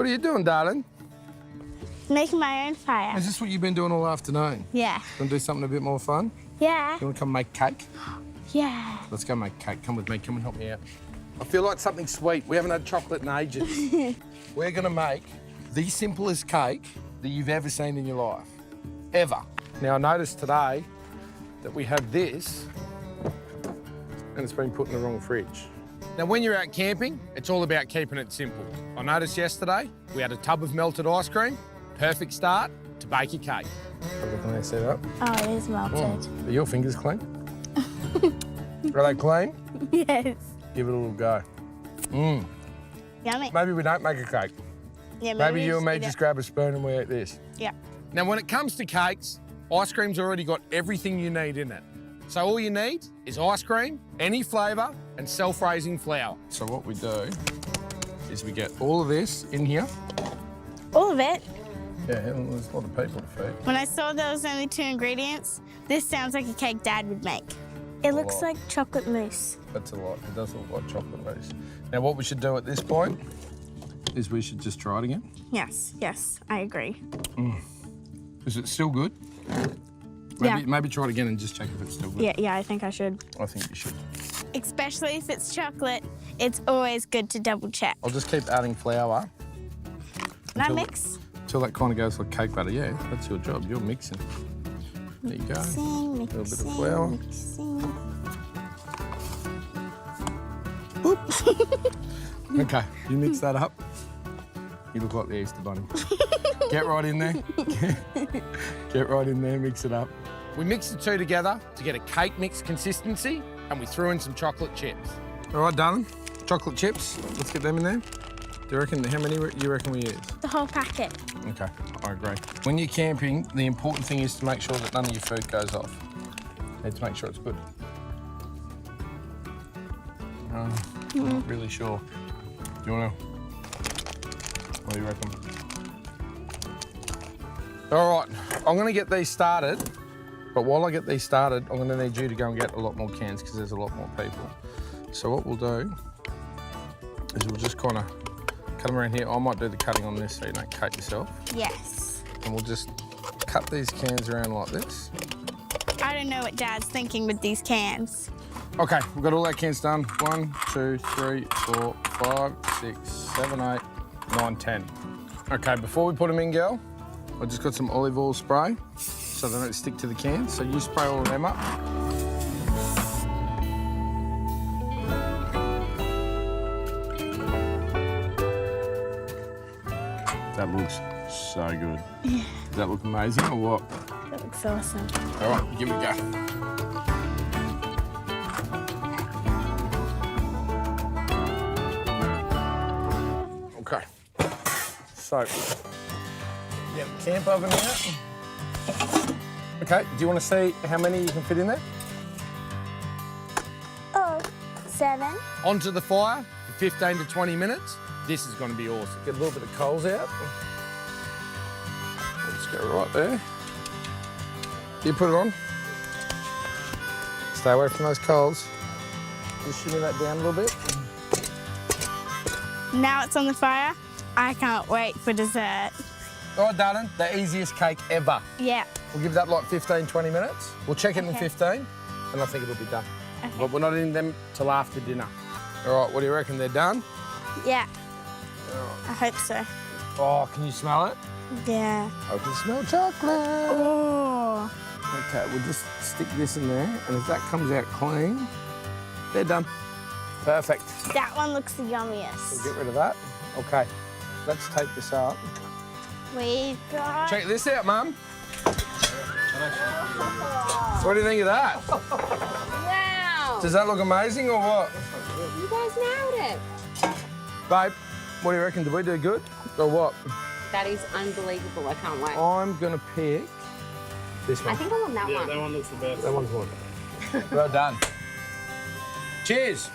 What are you doing, darling? Making my own fire. Is this what you've been doing all afternoon? Yeah. Want to do something a bit more fun? Yeah. You want to come make cake? Yeah. Let's go make cake. Come with me. Come and help me out. I feel like something sweet. We haven't had chocolate in ages. We're going to make the simplest cake that you've ever seen in your life. Ever. Now, I noticed today that we have this and it's been put in the wrong fridge. Now, when you're out camping, it's all about keeping it simple. I noticed yesterday we had a tub of melted ice cream. Perfect start to bake your cake. Can they see that? Oh, it is melted. Are your fingers clean? Are they clean? Yes. Give it a little go. Yummy. Maybe we don't make a cake. Yeah, Maybe you and me just grab a spoon and we eat this. Yeah. Now, when it comes to cakes, ice cream's already got everything you need in it. So all you need is ice cream, any flavour, and self-raising flour. So what we do is we get all of this in here. All of it? Yeah, there's a lot of people to feed. When I saw there was only 2 ingredients, this sounds like a cake Dad would make. It looks like chocolate mousse. That's a lot. It does look like chocolate mousse. Now, what we should do at this point is we should just try it again. Yes, yes, I agree. Is it still good? Maybe try it again and just check if it's still good. Yeah, I think I should. I think you should. Especially if it's chocolate, it's always good to double check. I'll just keep adding flour. Can I mix? Until that kind of goes like cake batter. Yeah, that's your job. You're mixing. There you go. Mixing, A little bit of flour. Mixing. Oops. Okay, you mix that up. You look like the Easter Bunny. Get right in there. Get right in there, mix it up. We mixed the two together to get a cake mix consistency, and we threw in some chocolate chips. All right, darling, chocolate chips. Let's get them in there. Do you reckon, how many you reckon we use? The whole packet. Okay, I agree. When you're camping, the important thing is to make sure that none of your food goes off. You need to make sure it's good. I'm not really sure. Do you want to? What do you reckon? All right, I'm going to get these started, but while I get these started, I'm going to need you to go and get a lot more cans because there's a lot more people. So what we'll do is we'll just kind of cut them around here. I might do the cutting on this so you don't cut yourself. Yes. And we'll just cut these cans around like this. I don't know what Dad's thinking with these cans. Okay, we've got all our cans done. 1, 2, 3, 4, 5, 6, 7, 8, 9, 10. Okay, before we put them in, girl, I just got some olive oil spray so they don't stick to the cans. So you spray all of them up. That looks so good. Yeah. Does that look amazing or what? That looks awesome. All right, give it a go. Okay. So, get the camp oven out. Okay, do you want to see how many you can fit in there? Oh, 7. Onto the fire for 15 to 20 minutes. This is going to be awesome. Get a little bit of coals out. Let's go right there. You put it on. Stay away from those coals. Just shimmy that down a little bit. Now it's on the fire. I can't wait for dessert. All right, darling, the easiest cake ever. Yeah. We'll give that like 15, 20 minutes. We'll check it in 15, and I think it'll be done. Okay. But we're not eating them till after dinner. All right, what do you reckon? They're done? Yeah. I hope so. Oh, can you smell it? Yeah. I can smell chocolate. Oh. Okay, we'll just stick this in there, and if that comes out clean, they're done. Perfect. That one looks the yummiest. We'll get rid of that. Okay, let's take this up. We've got... Check this out, Mum. What do you think of that? Wow! Does that look amazing or what? You guys nailed it. Babe, what do you reckon? Did we do good or what? That is unbelievable. I can't wait. I'm going to pick this one. I think I want that one. Yeah, that one looks the best. That one's good. Well done. Cheers.